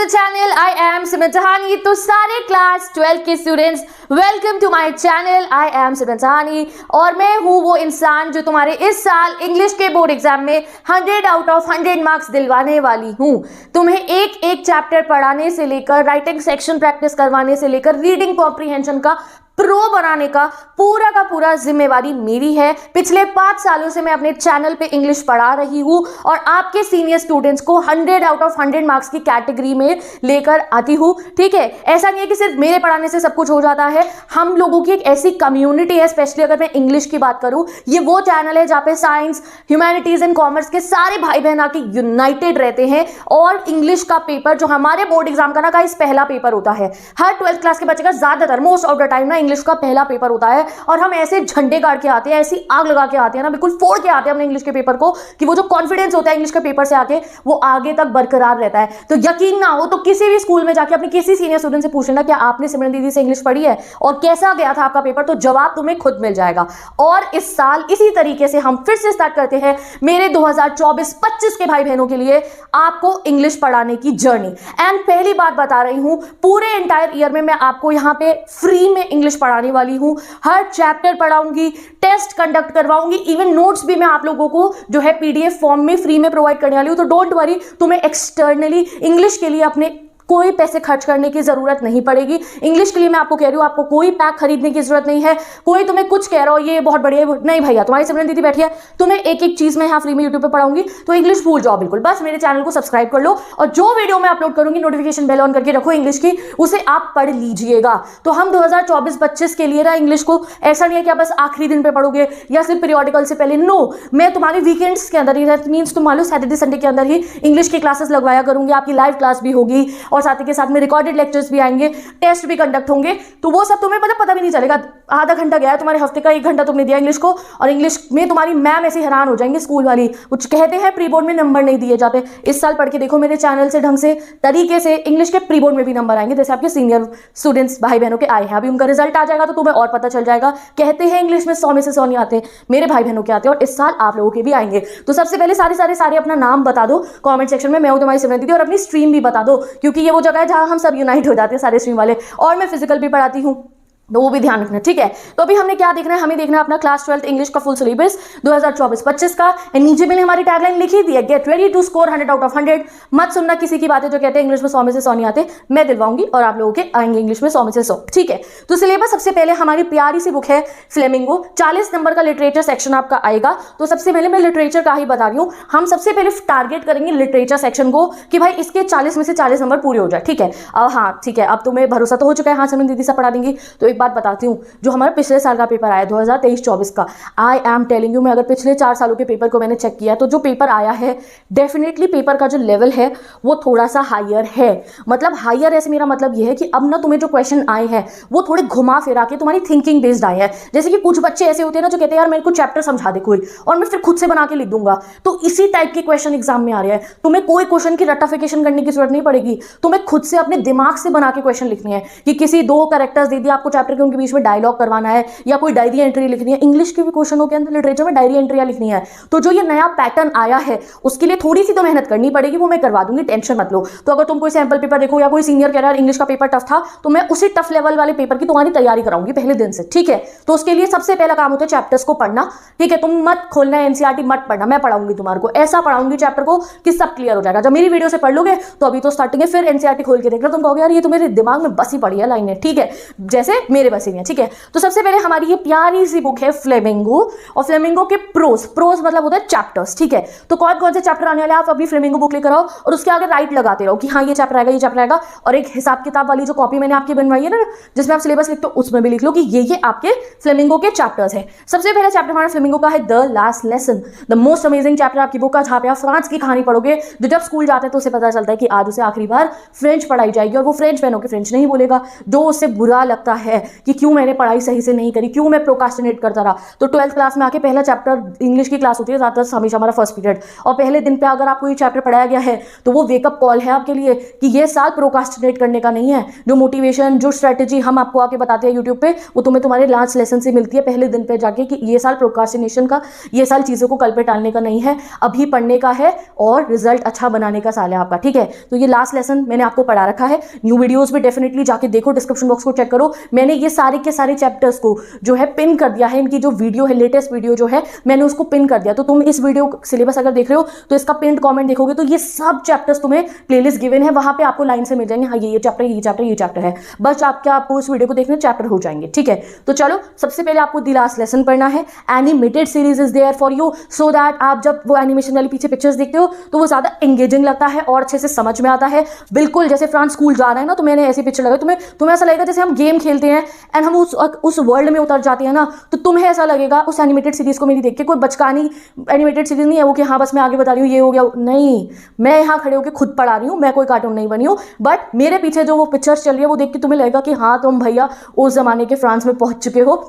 channel. I am Simran Sahani. तो सारे class 12 के students welcome to my channel. I am Simran Sahani और मैं हूँ वो इंसान जो तुम्हारे इस साल इंग्लिश के बोर्ड एग्जाम में 100 आउट ऑफ 100 मार्क्स दिलवाने वाली हूँ. तुम्हें एक एक चैप्टर पढ़ाने से लेकर राइटिंग सेक्शन प्रैक्टिस करवाने से लेकर रीडिंग कॉम्प्रिहेंशन का प्रो बनाने का पूरा जिम्मेवारी मेरी है. पिछले 5 सालों से मैं अपने चैनल पे इंग्लिश पढ़ा रही हूँ और आपके सीनियर स्टूडेंट्स को 100 आउट ऑफ 100 मार्क्स की कैटेगरी में लेकर आती हूँ. ठीक है, ऐसा नहीं है कि सिर्फ मेरे पढ़ाने से सब कुछ हो जाता है. हम लोगों की एक ऐसी कम्युनिटी है, स्पेशली अगर मैं इंग्लिश की बात करूँ, ये वो चैनल है जहाँ पे साइंस, ह्यूमैनिटीज एंड कॉमर्स के सारे भाई बहन आके यूनाइटेड रहते हैं. और इंग्लिश का पेपर जो हमारे बोर्ड एग्जाम का ना गाइस पहला पेपर होता है. हर 12th क्लास के बच्चे का ज्यादातर मोस्ट ऑफ द टाइम ना इंग्लिश का पहला पेपर होता है. और हम ऐसे झंडे गाड़ के आते हैं, ऐसी आग लगा के आते हैं ना, बिल्कुल फोड़ के आते हैं अपने इंग्लिश के पेपर को, कि वो जो कॉन्फिडेंस होता है इंग्लिश के पेपर से आके वो आगे तक बरकरार रहता है. तो यकीन ना हो तो किसी भी स्कूल में जाके अपने किसी सीनियर स्टूडेंट से पूछ लेना कि आपने सिमरन दीदी से इंग्लिश पढ़ी है और कैसा गया था आपका पेपर, तो जवाब तुम्हें खुद मिल जाएगा. और इस साल इसी तरीके से हम फिर से स्टार्ट करते हैं मेरे 2024-25 के भाई बहनों के लिए आपको इंग्लिश पढ़ाने की जर्नी. एंड पहली बात बता रही हूं, पूरे एंटायर ईयर में मैं आपको यहां पे फ्री में इंग्लिश पढ़ाने वाली हूं. हर चैप्टर पढ़ाऊंगी, टेस्ट कंडक्ट करवाऊंगी, इवन नोट्स भी मैं आप लोगों को जो है पीडीएफ फॉर्म में फ्री में प्रोवाइड करने वाली हूं. तो डोंट वरी, तुम्हें एक्सटर्नली इंग्लिश के लिए अपने कोई पैसे खर्च करने की जरूरत नहीं पड़ेगी. इंग्लिश के लिए मैं आपको कह रही हूँ, आपको कोई पैक खरीदने की जरूरत नहीं है. कोई तुम्हें कुछ कह रहा हो ये बहुत बढ़िया है, नहीं भैया, तुम्हारी सिमरन दीदी बैठी है, तुम्हें एक एक चीज मैं यहाँ फ्री में यूट्यूब पे पढ़ाऊंगी. तो इंग्लिश भूल जाओ बिल्कुल, बस मेरे चैनल को सब्सक्राइब कर लो और जो वीडियो मैं अपलोड करूंगी नोटिफिकेशन बेल ऑन करके रखो इंग्लिश की, उसे आप पढ़ लीजिएगा. तो हम 2024-25 के लिए ना इंग्लिश को ऐसा नहीं है कि आप बस आखिरी दिन पे पढ़ोगे या सिर्फ पीरियोडिकल से पहले. नो, मैं तुम्हारे वीकेंड्स के अंदर ही, दैट मींस तुम मान लो सैटरडे संडे के अंदर ही इंग्लिश की क्लासेस लगवाया करूंगी. आपकी लाइव क्लास भी होगी और साथ ही के साथ में रिकॉर्डेड लेक्चर्स भी आएंगे, टेस्ट भी कंडक्ट होंगे. तो वो सब तुम्हें पता भी नहीं चलेगा. आधा घंटा गया है तुम्हारे हफ्ते का, 1 घंटा तुमने दिया इंग्लिश को, और इंग्लिश में तुम्हारी मैम ऐसे हैरान हो जाएंगे स्कूल वाली. कुछ कहते हैं प्री बोर्ड में नंबर नहीं दिए जाते. इस साल पढ़ के देखो मेरे चैनल से ढंग से तरीके से इंग्लिश के प्री बोर्ड में भी नंबर आएंगे, जैसे आपके सीनियर स्टूडेंट्स भाई बहनों के आए हैं. अभी उनका रिजल्ट आ जाएगा तो तुम्हें और पता चल जाएगा. कहते हैं इंग्लिश में 100 में से 100 नहीं आते, मेरे भाई बहनों के आते हैं और इस साल आप लोगों के भी आएंगे. तो सबसे पहले सारे अपना नाम बता दो कमेंट सेक्शन में, मैं हूं तुम्हारी सिमरन दीदी, और अपनी स्ट्रीम भी बता दो, क्योंकि ये वो जगह है जहां हम सब यूनाइट हो जाते हैं सारे स्ट्रीम वाले. और मैं फिजिकल भी पढ़ाती हूँ, तो वो भी ध्यान रखना. ठीक है, तो अभी हमने क्या देखना है, हमें देखना है अपना क्लास 12 इंग्लिश का फुल सिलेबस 2024-25 का. नीचे मैंने हमारी टैगलाइन लिखी दी है, get ready to score 100 out of 100. मत सुनना किसी की बातें जो कहते हैं इंग्लिश में 100 में से 100 नहीं आते. मैं दिलवाऊंगी और आप लोगों के आएंगे इंग्लिश में 100 में से 100. ठीक है, तो सिलेबस सबसे पहले हमारी प्यारी सी बुक है फ्लेमिंगो. 40 नंबर का लिटरेचर सेक्शन आपका आएगा. तो सबसे पहले मैं लिटरेचर का ही बता रही हूँ, हम सबसे पहले टारगेट करेंगे लिटरेचर सेक्शन को कि भाई इसके 40 में से 40 नंबर पूरे हो जाए. ठीक है, हाँ ठीक है, अब तुम्हें भरोसा तो हो चुका है, हाँ सिमरन दीदी से पढ़ा देंगी. तो एक बात बताती हूँ, जो हमारा पिछले साल का पेपर आया 2023-24 का, आई एम टेलिंग यू, मैं अगर पिछले 4 सालों के पेपर को मैंने चेक किया तो जो पेपर आया है डेफिनेटली पेपर का जो लेवल है वो थोड़ा सा हायर है. मतलब हायर ऐसे मेरा मतलब ये है कि अब ना तुम्हें जो क्वेश्चन आए हैं वो थोड़े घुमा फिरा के तुम्हारी थिंकिंग बेस्ड आए हैं. जैसे कि कुछ बच्चे ऐसे होते हैं ना जो कहते हैं यार मेरे को चैप्टर समझा दे कोई और मैं फिर खुद से बना के लिख दूंगा. तो इसी टाइप के क्वेश्चन एग्जाम में आ रहे हैं. तुम्हें कोई क्वेश्चन की रट्टाफिकेशन करने की जरूरत नहीं पड़ेगी. तुम्हें खुद से अपने दिमाग से बना के क्वेश्चन लिखने हैं कि किसी 2 कैरेक्टर्स दे दिया आपको चैप्टर के, उनके बीच में डायलॉग करवाना है या कोई डायरी एंट्री लिखनी है. इंग्लिश के भी क्वेश्चनों के अंदर लिटरेचर में डायरी एंट्रियां लिखनी है. तो जो ये नया पैटर्न आया है उसके लिए थोड़ी सी तो मेहनत करनी पड़ेगी, वो मैं करवा दूंगी, टेंशन मत लो. तो अगर तुम कोई सैंपल पेपर देखो या कोई सीनियर कह रहा है इंग्लिश का पेपर टफ था, तो मैं उसी टफ लेवल वाले पेपर की तुम्हारी तैयारी कराऊंगी पहले दिन से. ठीक है, तो उसके लिए सबसे पहला काम होता है चैप्टर्स को पढ़ना. ठीक है, तुम मत खोलना एनसीईआरटी, मत पढ़ना, मैं पढ़ाऊंगी तुम्हारे को, ऐसा पढ़ाऊंगी चैप्टर को कि सब क्लियर हो जाएगा. जब मेरी वीडियो से पढ़ लोगे तो अभी तो स्टार्टिंग है, फिर एनसीईआरटी खोल के देख लो, तुम कहोगे यार ये तो मेरे दिमाग में बसी पड़ी है लाइनें. ठीक है, जैसे मेरे बसी है. ठीक है, तो सबसे पहले हमारी ये प्यारी सी बुक है फ्लेमिंगो, और फ्लेमिंगो के प्रोस मतलब होता है चैप्टर्स. ठीक है, तो कौन कौन से चैप्टर आने वाले आप अपनी फ्लेमिंगो बुक लेकर आओ और उसके आगे राइट लगाते रहो कि हाँ ये चैप्टर आएगा, ये चैप्टर आएगा. और एक हिसाब किताब वाली जो कॉपी मैंने आपकी बनवाई है ना, जिसमें आप सिलेबस लिखते हो, उसमें भी लिख लो कि ये आपके फ्लेमिंगो के चैप्टर्स है. सबसे पहला चैप्टर हमारा फ्लेमिंगो का है the last lesson, the most amazing chapter आपकी बुक का, जहां पे आप फ्रांस की कहानी पढ़ोगे. जो जब स्कूल जाते हैं तो उसे पता चलता है कि आज उसे आखिरी बार फ्रेंच पढ़ाई जाएगी और वो फ्रेंच बहनों के फ्रेंच नहीं बोलेगा, जो उससे बुरा लगता है. कि क्यों मैंने पढ़ाई सही से नहीं करी, क्यों मैं प्रोकास्टिनेट करता रहा। तो 12th क्लास में आके पहला चैप्टर इंग्लिश की क्लास होती है ज़्यादातर हमेशा हमारा फर्स्ट पीरियड, और पहले दिन पे अगर आपको ये चैप्टर पढ़ाया गया है तो वो वेकअप कॉल है आपके लिए कि ये साल प्रोकास्टिनेट करने का नहीं है। जो मोटिवेशन, जो स्ट्रेटेजी हम आपको आके बताते हैं यूट्यूब पे, वो तुम्हें तुम्हारे लास्ट लेसन से मिलती है पहले दिन पे जाके, कि ये साल प्रोकास्टिनेशन का, ये साल चीज़ों को कल पे टालने का नहीं है, अभी पढ़ने का है और रिजल्ट अच्छा बनाने का साल है आपका, ठीक है। तो ये लास्ट लेसन मैंने आपको पढ़ा रखा है। न्यू वीडियोस भी डेफिनेटली जाके देखो, डिस्क्रिप्शन बॉक्स को चेक करो। मैंने ये सारे के सारे चैप्टर्स को जो है पिन कर दिया है, इनकी जो वीडियो है, लेटेस्ट वीडियो जो है मैंने उसको पिन कर दिया। तो तुम इस वीडियो सिलेबस अगर देख रहे हो तो इसका पिन कमेंट देखोगे तो ये सब चैप्टर्स तुम्हें प्लेलिस्ट गिवन है, वहां पे आपको लाइन से मिल जाएंगे, हाँ ये चैप्टर, ये चैप्टर, ये चैप्टर है। बस आपको इस वीडियो को देखने चैप्टर हो जाएंगे, ठीक है। तो चलो सबसे पहले आपको द लास्ट लेसन पढ़ना है। Animated series is there for you, so that आप जब वो एनिमेशन वाली पीछे पिक्चर्स देखते हो तो वो ज्यादा एंगेजिंग लगता है और अच्छे से समझ में आता है। बिल्कुल जैसे फ्रांस स्कूल जा रहा है ना, तो मैंने ऐसी पिक्चर लगाई, तुम्हें ऐसा लगेगा जैसे हम गेम खेलते हैं एंड हम उस वर्ल्ड में उतर जाते हैं ना, तो तुम्हें ऐसा लगेगा उस एनिमेटेड सीरीज को मेरी देख के। कोई बचकानी एनिमेटेड सीरीज नहीं है वो कि हाँ बस मैं आगे बता रही हूँ ये हो गया, नहीं, मैं यहाँ खड़े होकर खुद पढ़ा रही हूँ, मैं कोई कार्टून नहीं बनी हूँ। बट मेरे पीछे जो वो पिक्चर्स चल रही है वो देख के तुम्हें लगेगा कि हाँ तुम भैया उस जमाने के फ्रांस में पहुंच चुके हो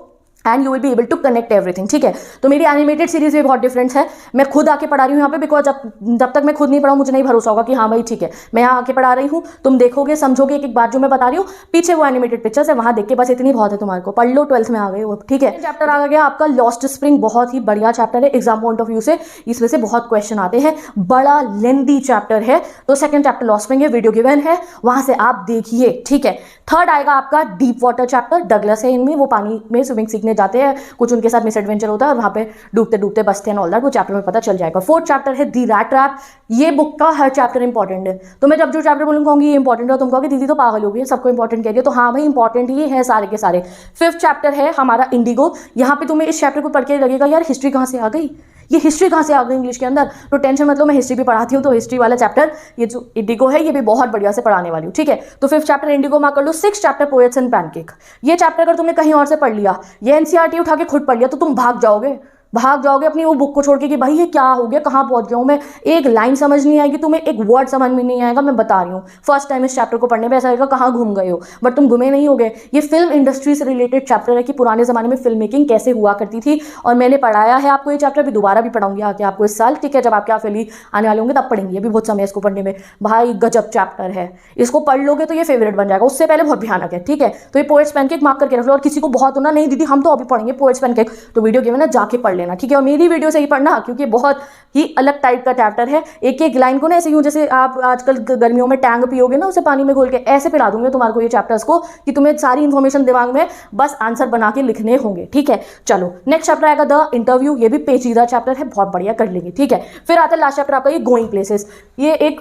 and you will be able to connect everything, ठीक है। तो मेरी एनिमेटेड सीरीज में बहुत डिफरेंस है, मैं खुद आके पढ़ा रही हूँ यहाँ पे, बिकॉज जब तक मैं खुद नहीं पढ़ाऊँ मुझे नहीं भरोसा होगा कि हाँ भाई ठीक है मैं यहाँ आके पढ़ा रही हूँ, तुम देखोगे समझोगे एक एक बात जो मैं बता रही हूँ, पीछे वो एनिमेटेड पिक्चर्स है वहाँ देख के बस इतनी बहुत है तुम्हारे को, पढ़ लो, 12th में आ गए हो, ठीक है। चैप्टर आ गया आपका लॉस्ट स्प्रिंग, बहुत ही बढ़िया चैप्टर है एग्जाम पॉइंट ऑफ व्यू से, इसमें से बहुत क्वेश्चन आते हैं, बड़ा लेंदी चैप्टर है। तो सेकंड चैप्टर लॉस्ट स्प्रिंग है, वीडियो गिवन है, वहां से आप देखिए, ठीक है। थर्ड आएगा आपका डीप वाटर चैप्टर, डगलस है इनमें, वो पानी में स्विमिंग सीखने जाते हैं, कुछ उनके साथ मिस एडवेंचर होता है और वहां पे डूबते डूबते बसते हैं ऑल दैट, वो चैप्टर में पता चल जाएगा। फोर्थ चैप्टर है दी रैट ट्रैप, ये बुक का हर चैप्टर इंपॉर्टेंट है। तो मैं जब जो चैप्टर बोलूंगा ये इंपॉर्टेंट है, तुम कहोगे दीदी तो पागल हो गई, सबको इंपॉर्टेंट कह रही है, तो हाँ भाई इंपॉर्टेंट ही है सारे के सारे। फिफ्थ चैप्टर है हमारा इंडिगो, यहाँ पे तुम्हें इस चैप्टर को पढ़ के लगेगा यार हिस्ट्री कहाँ से आ गई, ये हिस्ट्री कहाँ से आ गई इंग्लिश के अंदर, तो टेंशन मतलब मैं हिस्ट्री भी पढ़ाती हूँ, तो हिस्ट्री वाला चैप्टर ये जो इंडिगो है ये भी बहुत बढ़िया से पढ़ाने वाली हूँ, ठीक है। तो फिफ्थ चैप्टर इंडिगो मार्क कर लो। Six chapter poets and pancake, ये चैप्टर अगर तुमने कहीं और से पढ़ लिया, ये एनसीईआरटी उठा के खुद पढ़ लिया तो तुम भाग जाओगे अपनी वो बुक को छोड़ के कि भाई ये क्या हो गया, कहाँ पहुंच गया हूँ मैं, एक लाइन समझ नहीं आएगी तुम्हें, एक वर्ड समझ में नहीं आएगा। मैं बता रही हूँ फर्स्ट टाइम इस चैप्टर को पढ़ने में ऐसा लगेगा कहाँ घूम गए हो, बट तुम घूमे नहीं होगे। ये फिल्म इंडस्ट्री से रिलेटेड चैप्टर है कि पुराने जमाने में फिल्म मेकिंग कैसे हुआ करती थी, और मैंने पढ़ाया है आपको ये चैप्टर, भी दोबारा भी पढ़ाऊंगी आके आपको इस साल, ठीक है। जब आपके हाफ ईयरली आने वाले होंगे तब पढ़ेंगे, अभी बहुत समय है इसको पढ़ने में। भाई गजब चैप्टर है, इसको पढ़ लोगे तो ये फेवरेट बन जाएगा, उससे पहले बहुत भयानक है, ठीक है। तो ये पोएट्स पैनकेक मार्क करके रख लो। और किसी को बहुत होना नहीं दीदी हम तो अभी पढ़ेंगे पोएट्स पैनकेक, तो वीडियो गिवन है जाके पढ़ लेना, ठीक है। और मेरी वीडियो से ही पढ़ना क्योंकि बहुत ही अलग टाइप का चैप्टर है, एक एक लाइन को ना ऐसे यूं जैसे आप आजकल गर्मियों में टैंग पियोगे ना उसे पानी में घोल के, ऐसे पिला दूंगे तुम्हारे को ये चैप्टर्स को कि तुम्हें सारी इंफॉर्मेशन दिमाग में बस आंसर बना के लिखने होंगे, ठीक है। चलो नेक्स्ट चैप्टर आएगा द इंटरव्यू, ये भी पेचीदा चैप्टर है, बहुत बढ़िया कर लेंगे, ठीक है। फिर आता है लास्ट चैप्टर आपका ये गोइंग प्लेसेस, ये एक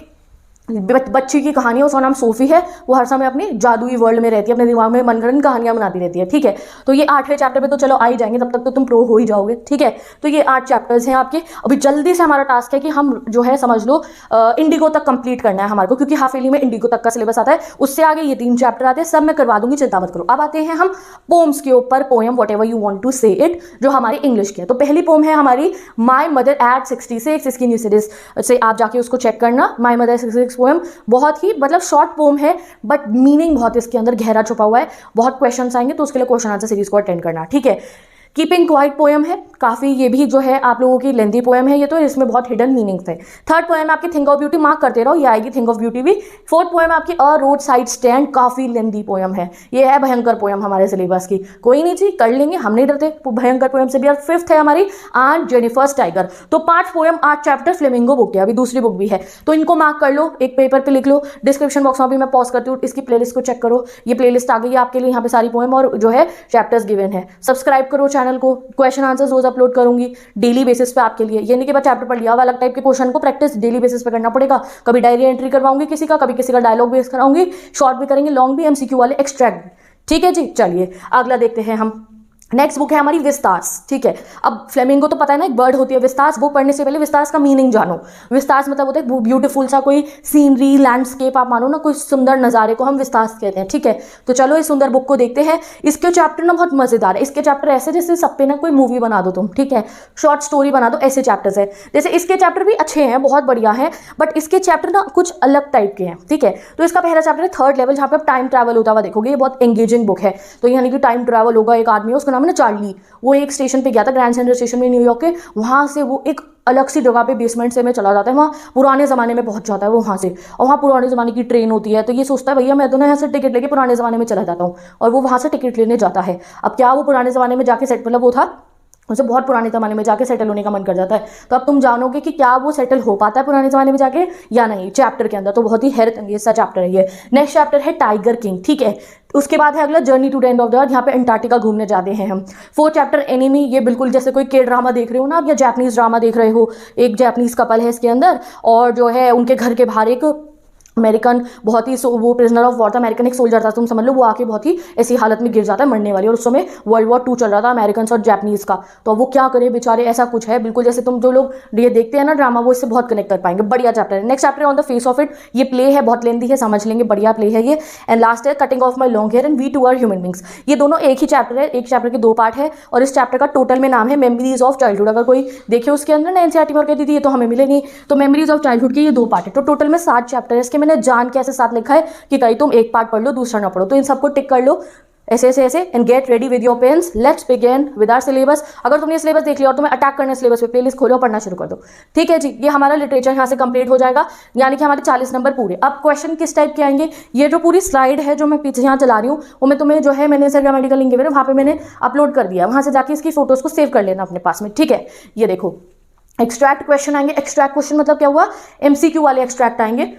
बच्ची की कहानी है, उसका नाम सोफी है, वो हर समय अपनी जादुई वर्ल्ड में रहती है, अपने दिमाग में मनगढ़ंत कहानियां बनाती रहती है, ठीक है। तो ये 8वें चैप्टर पे तो चलो आ ही जाएंगे, तब तक तो तुम प्रो हो ही जाओगे, ठीक है। तो ये 8 चैप्टर्स हैं आपके। अभी जल्दी से हमारा टास्क है कि हम जो है समझ लो इंडिगो तक कंप्लीट करना है हमारे को, क्योंकि हाफ ईयरली में इंडिगो तक का सिलेबस आता है, उससे आगे ये 3 चैप्टर आते हैं, सब मैं करवा दूंगी, चिंता मत करो। अब आते हैं हम पोम्स के ऊपर, poem whatever you want to say it, जो हमारी इंग्लिश की है। तो पहली पोम है हमारी माई मदर एट 66, इसकी न्यू सीरीज से आप जाके उसको चेक करना। माई मदर 66 पोएम बहुत ही मतलब शॉर्ट पोम है, बट मीनिंग बहुत इसके अंदर गहरा छुपा हुआ है, बहुत क्वेश्चंस आएंगे तो उसके लिए क्वेश्चन आंसर सीरीज को अटेंड करना, ठीक है। कीपिंग क्वाइट पोएम है, काफ़ी ये भी जो है आप लोगों की लेंथी पोएम है ये, तो इसमें बहुत हिडन मीनिंग्स है। थर्ड पोएम आपकी थिंक ऑफ ब्यूटी, मार्क करते रहो, ये आएगी थिंक ऑफ ब्यूटी भी। फोर्थ पोएम आपकी अ रोड साइड स्टैंड, काफ़ी लेंथी पोएम है, ये है भयंकर पोएम हमारे सिलेबस की, कोई नहीं जी कर लेंगे, हम नहीं डरते भयंकर पोएम से भी। और फिफ्थ है हमारी आंट जेनिफर्स टाइगर। तो 5 पोएम 8 चैप्टर फ्लेमिंगो बुक है, अभी दूसरी बुक भी है, तो इनको मार्क कर लो, एक पेपर पे लिख लो। डिस्क्रिप्शन बॉक्स में भी मैं पॉज करती हूँ, इसकी प्लेलिस्ट को चेक करो, ये प्लेलिस्ट आ गई है आपके लिए, यहाँ पे सारी पोएम और जो है चैप्टर्स गिवन है। सब्सक्राइब करो चैनल को, क्वेश्चन आंसर्स रोज अपलोड करूंगी डेली बेसिस पे आपके लिए, ये नहीं कि बस चैप्टर पढ़ लिया, अलग टाइप के क्वेश्चन को प्रैक्टिस डेली बेसिस पे करना पड़ेगा। कभी डायरी एंट्री करवाऊंगी किसी का, कभी किसी का डायलॉग बेस कराऊंगी, शॉर्ट भी करेंगे, लॉन्ग भी, एमसीक्यू वाले एक्सट्रैक्ट, ठीक है जी। चलिए अगला देखते हैं हम नेक्स्ट बुक है हमारी विस्तास, ठीक है। अब फ्लेमिंगो तो पता है ना, एक बर्ड होती है। विस्तास बुक पढ़ने से पहले विस्तास का मीनिंग जानो। विस्तास मतलब होता है ब्यूटीफुल सा कोई सीनरी, लैंडस्केप, आप मानो ना कोई सुंदर नज़ारे को हम विस्तास कहते हैं, ठीक है। तो चलो इस सुंदर बुक को देखते हैं। इसके चैप्टर ना बहुत मजेदार है। इसके चैप्टर ऐसे जैसे सब पे ना कोई मूवी बना दो तुम, ठीक है, शॉर्ट स्टोरी बना दो, ऐसे चैप्टर्स है। जैसे इसके चैप्टर भी अच्छे हैं, बहुत बढ़िया है, बट इसके चैप्टर ना कुछ अलग टाइप के हैं, ठीक है। तो इसका पहला चैप्टर है थर्ड लेवल, जहाँ पे आप टाइम ट्रैवल होता हुआ देखोगे। ये बहुत एंगेजिंग बुक है। तो यानी कि टाइम ट्रैवल होगा, एक आदमी है, उसका नाम है ना चार्ली। वो एक स्टेशन पे गया था, ग्रैंड सेंट्रल स्टेशन में न्यूयॉर्क के। वहाँ से वो एक अलग सी जगह पे बेसमेंट से में चला जाता है, वहाँ पुराने ज़माने में पहुंच जाता है वो वहाँ से। और वहाँ पुराने ज़माने की ट्रेन होती है। तो ये सोचता है भैया मैं तो ना यहाँ से टिकट लेके पुराने ज़माने में चला जाता हूँ, और वो वहाँ से टिकट लेने जाता है। अब क्या वो पुराने ज़माने में जाके सेट, मतलब वो था उसे बहुत पुराने ज़माने में जाके सेटल होने का मन कर जाता है। तो अब तुम जानोगे कि क्या वो सेटल हो पाता है पुराने ज़माने में जाके या नहीं, चैप्टर के अंदर। तो बहुत ही हैरत अंगेज सा चैप्टर है ये। नेक्स्ट चैप्टर है टाइगर किंग, ठीक है। उसके बाद है अगला journey to the end of the earth, यहाँ पे अंटार्कटिका घूमने जाते हैं हम। Fourth chapter enemy. ये बिल्कुल जैसे कोई के ड्रामा देख रहे हो ना आप, या जापानीज ड्रामा देख रहे हो। एक जापानीज कपल है इसके अंदर, और जो है उनके घर के बाहर एक अमेरिकन, बहुत ही वो प्रिजनर ऑफ वॉर था, अमेरिकन एक सोल्जर था, तुम समझ लो। वो आके बहुत ही ऐसी हालत में गिर जाता है मरने वाली, और उस समय वर्ल्ड वॉर 2 चल रहा था, अमेरिकन और जापानीज का। तो वो क्या करे बेचारे, ऐसा कुछ है बिल्कुल जैसे तुम जो लोग ये देखते हैं ना ड्रामा, वो इससे बहुत कनेक्ट कर पाएंगे। बढ़िया चैप्टर है। Next chapter on the face of it. ये प्ले है, बहुत लेंदी है, समझ लेंगे, बढ़िया प्ले है ये। एंड लास्ट है cutting of my long hair and we too are human beings. ये दोनों एक ही चैप्टर है, एक चैप्टर के 2 पार्ट है, और इस चैप्टर का टोटल में नाम है मेमोरीज ऑफ चाइल्डहुड। अगर कोई देखे उसके अंदर ना एनसीईआरटी में और कहती थी ये तो हमें मिले नहीं, तो मेमोरीज ऑफ चाइल्डहुड के ये 2 पार्ट है। तो टोटल में 7 चैप्टर है इसके। मैंने जान के ऐसे लिखा है कि कहीं तुम एक पार्ट पढ़ लो दूसरा ना पढ़ो, तो इन सबको टिक कर लो ऐसे ऐसे ऐसे। And get ready with your pens, let's begin with our syllabus. अगर तुमने सिलेबस देख लिया और तुम्हें अटैक करना है सिलेबस पे, प्लेलिस्ट खोलो, पढ़ना शुरू कर दो, ठीक है जी। ये हमारा लिटरेचर यहाँ से कंप्लीट हो जाएगा, यानी कि हमारे 40 नंबर पूरे। अब क्वेश्चन किस टाइप के आएंगे, ये जो पूरी स्लाइड है जो मैं पीछे यहाँ चला रही हूँ, वो मैं तुम्हें जो है मैंने इंस्टाग्राम आईडी का लिंक है वहाँ पे मैंने अपलोड कर दिया, वहाँ से जाके इसकी फोटोज को सेव कर लेना अपने पास में, ठीक है। ये देखो एक्सट्रैक्ट क्वेश्चन आएंगे। एक्सट्रैक्ट क्वेश्चन मतलब क्या हुआ, एमसीक्यू वाले एक्सट्रैक्ट आएंगे।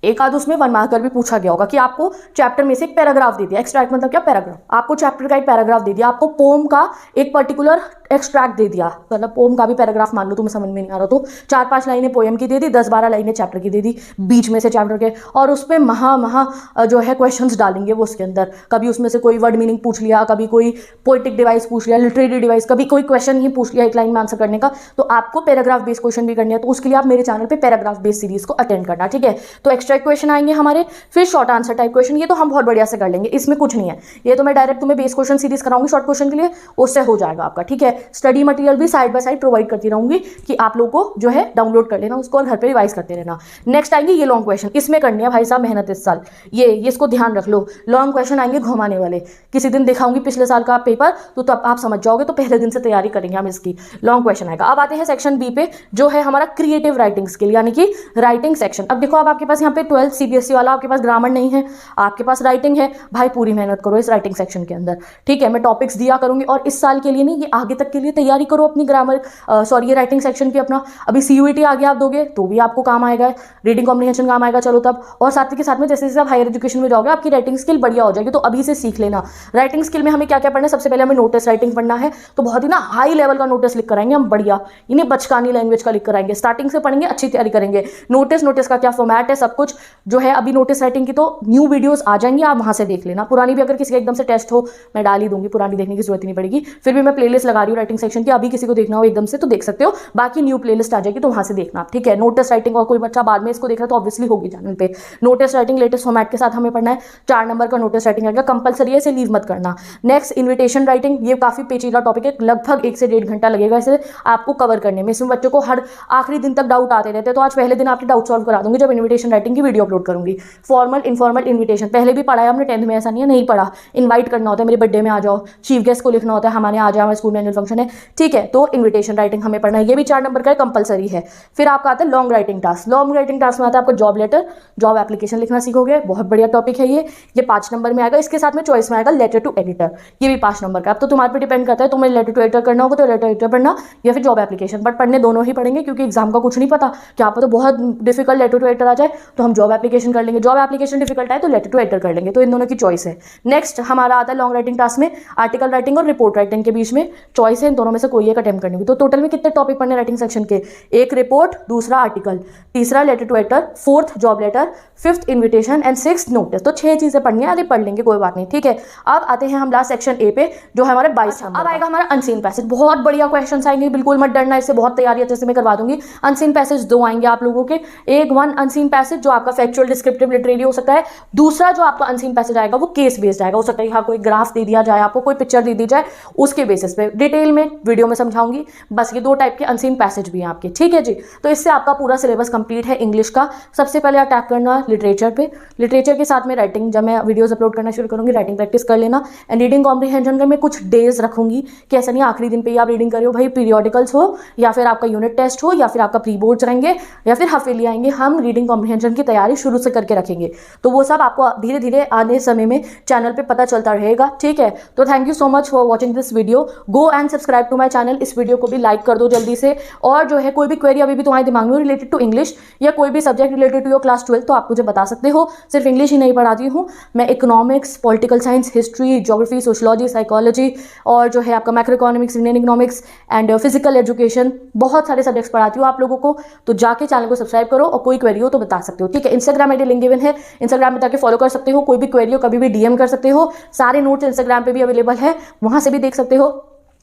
एक आध उसमें 1 मार्कर भी पूछा गया होगा कि आपको चैप्टर में से एक पैराग्राफ दे दिया। एक्सट्रैक्ट मतलब क्या, पैराग्राफ। आपको चैप्टर का एक पैराग्राफ दे दिया, आपको पोम का एक पर्टिकुलर एक्सट्रैक्ट दे दिया, मतलब पोम का भी पैराग्राफ मान लो, तुम्हें समझ में नहीं आ रहा तो 4-5 लाइनें पोएम की दे दी, 10-12 लाइनें चैप्टर की दे दी बीच में से चैप्टर के, और उस पर महा जो है क्वेश्चंस डालेंगे वो उसके अंदर। कभी उसमें से कोई वर्ड मीनिंग पूछ लिया, कभी कोई पोइटिक डिवाइस पूछ लिया, लिटरेरी डिवाइस, कभी कोई क्वेश्चन ही पूछ लिया एक लाइन में आंसर करने का। तो आपको पैराग्राफ बेस्ड क्वेश्चन भी करने हैं, तो उसके लिए आप मेरे चैनल पर पैराग्राफ बेस्ड सीरीज को अटेंड करना, ठीक है। तो एक्स्ट्रैक्ट क्वेश्चन आएंगे हमारे, फिर शॉर्ट आंसर टाइप क्वेश्चन, ये तो हम बहुत बढ़िया से कर लेंगे, इसमें कुछ नहीं है। ये तो मैं डायरेक्ट तुम्हें बेस क्वेश्चन सीरीज कराऊंगी शॉर्ट क्वेश्चन के लिए, उससे हो जाएगा आपका, ठीक है। स्टडी मटेरियल भी साइड बाय साइड प्रोवाइड करती रहूंगी कि आप लोगों को जो है डाउनलोड कर लेना उसको और घर पे रिवाइज करते रहना। नेक्स्ट आएंगे ये लॉन्ग क्वेश्चन, इसमें करनी है भाई साहब मेहनत इस साल, ये इसको ध्यान रख लो। लॉन्ग क्वेश्चन आएंगे घुमाने वाले, किसी दिन दिखाऊंगी पिछले साल का पेपर, तो तब आप समझ जाओगे, तो पहले दिन से तैयारी करेंगे हम इसकी। लॉन्ग क्वेश्चन आएगा। अब आते हैं सेक्शन बी पे, जो है हमारा क्रिएटिव राइटिंग स्किल, यानी कि राइटिंग सेक्शन। अब देखो, अब आपके पास यहाँ पे 12 CBSE वाला, आपके पास ग्रामर नहीं है, आपके पास राइटिंग है, भाई पूरी मेहनत करो इस राइटिंग सेक्शन के अंदर, ठीक है। मैं टॉपिक्स दिया करूंगी, और इस साल के लिए नहीं, ये आगे तक के लिए तैयारी करो अपनी ग्रामर, सॉरी ये राइटिंग सेक्शन की अपना। अभी CUET आगे आप दोगे तो भी आपको काम आएगा, रीडिंग कॉम्प्रिहेंशन काम आएगा, चलो तब। और साथ के साथ में जैसे जैसे आप हायर एजुकेशन में जाओगे आपकी राइटिंग स्किल बढ़िया हो जाएगी, तो अभी से सीख लेना। राइटिंग स्किल में हमें क्या क्या पढ़ना है, सबसे पहले हमें नोटिस राइटिंग पढ़ना है, तो बहुत ही ना हाई लेवल का नोटिस लिख कराएंगे हम, बढ़िया, इन्हें बचकानी लैंग्वेज का लिख कराएंगे, स्टार्टिंग से पढ़ेंगे, अच्छी तैयारी करेंगे। नोटिस का क्या फॉर्मेट है, सब कुछ जो है। अभी नोटिस राइटिंग की तो न्यू वीडियोस आ जाएंगी, आप वहां से देख लेना। पुरानी भी अगर किसी का एकदम से टेस्ट हो मैं डाल ही दूंगी, पुरानी देखने की जरूरत नहीं पड़ेगी। फिर भी मैं प्लेलिस्ट लगा रही हूँ राइटिंग सेक्शन की, अभी किसी को देखना हो एकदम से तो देख सकते हो, बाकी न्यू प्लेलिस्ट आ जाएगी तो वहां से देखना, ठीक है। नोटिस राइटिंग, और कोई बच्चा बाद में इसको देख रहा है तो ऑब्वियसली होगी चैनल पे। नोटिस राइटिंग लेटेस्ट फॉर्मेट के साथ हमें पढ़ना है, 4 नंबर का नोटिस राइटिंग आएगा, कंपलसरी है, इसे लीव मत करना। नेक्स्ट इन्विटेशन राइटिंग, ये काफी पेचीदा टॉपिक है, लगभग 1 से 1.5 घंटा लगेगा इसे आपको कवर करने में। इसमें बच्चों को हर आखिरी दिन तक डाउट आते रहते हैं, तो आज पहले दिन आपके डाउट सॉल्व करा दूंगी जब इन्विटेशन राइटिंग की वीडियो अपलोड करूंगी। फॉर्मल इनफॉर्मल इन्विटेशन पहले भी पढ़ा है हमने 10th में, ऐसा नहीं है नहीं पढ़ा। इन्वाइट करना होता है, मेरे बर्थडे में आ जाओ, चीफ गेस्ट को लिखना होता है हमारे आ जाओ, हमारे स्कूल में एनुअल फंक्शन है, ठीक है। तो इन्विटेशन राइटिंग हमें पढ़ना है, ये भी 4 नंबर का कंपलसरी है। फिर आपका आता है long writing task. Long writing task में आता है आपको जॉब लेटर, जॉब एप्लीकेशन लिखना सीखोगे, बहुत बढ़िया टॉपिक है ये 5 नंबर में आएगा। इसके साथ में चॉइस में आएगा लेटर टू एडिटर, ये भी 5 नंबर का। अब तो तुम्हारे पे डिपेंड करता है, तुम्हें लेटर टू एडिटर करना होगा तो लेटर एडिटर पढ़ना या फिर जॉब एप्लीकेशन, बट पढ़ने दोनों ही पढ़ेंगे क्योंकि एग्जाम का कुछ नहीं पता, क्या पता बहुत डिफिकल्ट लेटर टू एडिटर आ जाए तो हम जॉब एप्लीकेशन कर लेंगे, जॉब एप्लीकेशन डिफिकल्ट है तो लेटर टू एडिटर कर लेंगे, तो इन दोनों की चॉइस है। नेक्स्ट हमारा आता है लॉन्ग राइटिंग टास्क में, आर्टिकल राइटिंग और रिपोर्ट राइटिंग के बीच में चॉइस है, इन दोनों में से कोई एक अटेम्प्ट करनी होगी। तो टोटल में कितने टॉपिक पढ़ने राइटिंग सेक्शन के, एक रिपोर्ट, दूसरा आर्टिकल, तीसरा letter to editor, fourth job letter, fifth invitation and sixth notice. तो 6 चीजें पढ़नी है, आगे पढ़ लेंगे कोई बात नहीं, ठीक है। अब आते हैं हम लास्ट सेक्शन ए पे जो है हमारे 22 नंबर। अब आएगा हमारा अनसीन पैसेज, बहुत बढ़िया क्वेश्चन आएंगे, बिल्कुल मत डरना, इससे बहुत तैयारी अच्छे से मैं करवा दूंगी। अनसीन पैसेज 2 आएंगे आप लोगों के, एक 1 अनसीन पैसेज जो आपका फैक्चुअल डिस्क्रिप्टिव लिटरेरी हो सकता है, दूसरा जो आपका अनसीन पैसेज आएगा वो केस बेस्ड आएगा, हो सकता है यहाँ कोई ग्राफ दे दिया जाए, आपको कोई पिक्चर दे दी जाए, उसके बेसिस पे डिटेल में वीडियो में समझाऊंगी। बस ये 2 टाइप के अनसीन पैसेज भी हैं आपके, ठीक है जी। तो इससे आपका पूरा सिलेबस कंप्लीट है इंग्लिश का। सबसे पहले अटैक करना लिटरेचर पे, लिटरेचर के साथ में राइटिंग, जब मैं वीडियोस अपलोड करना शुरू करूंगी राइटिंग प्रैक्टिस कर लेना। एंड रीडिंग कॉम्प्रीहेंशन का मैं कुछ डेज रखूंगी कि ऐसा नहीं आखिरी दिन पे ही आप रीडिंग करियो, भाई पीरियोडिकल्स हो या फिर आपका यूनिट टेस्ट हो या फिर आपका प्री बोर्ड्स रहेंगे या फिर हफेली आएंगे, हम रीडिंग कॉम्प्रीहेंशन की तैयारी शुरू से करके रखेंगे। तो वो सब आपको धीरे धीरे आने समय में चैनल पे पता चलता रहेगा, ठीक है। तो thank you so much for watching this video, go and subscribe to my channel. इस वीडियो को भी लाइक कर दो जल्दी से, और जो है कोई भी क्वेरी अभी भी तुम्हारे दिमाग में रिलेटेड टू इंग्लिश या कोई भी subject related to your class 12 तो आप मुझे बता सकते हो। सिर्फ इंग्लिश ही नहीं पढ़ाती हूँ मैं, economics, political science, history, geography, sociology, psychology और जो है आपका macro economics, Indian economics and physical education, बहुत सारे सब्जेक्ट्स पढ़ाती हूँ आप लोगों को। तो जाके चैनल को सब्सक्राइब करो और कोई क्वेरी हो तो बता सकते हो, ठीक है। इंस्टाग्राम आईडी लिंक गिवन है, इंस्टाग्राम में जाके फॉलो कर सकते हो, कोई भी क्वेरी हो कभी भी डीएम कर सकते हो। सारे नोट्स इंस्टाग्राम पे भी अवेलेबल है, वहां से भी देख सकते हो।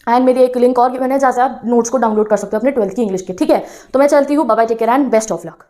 एंड मेरी एक लिंक और गिवन है जहाँ से आप नोट्स को डाउनलोड कर सकते हो अपने 12th की इंग्लिश के, ठीक है। तो मैं चलती हूँ, bye bye, take care and best of luck.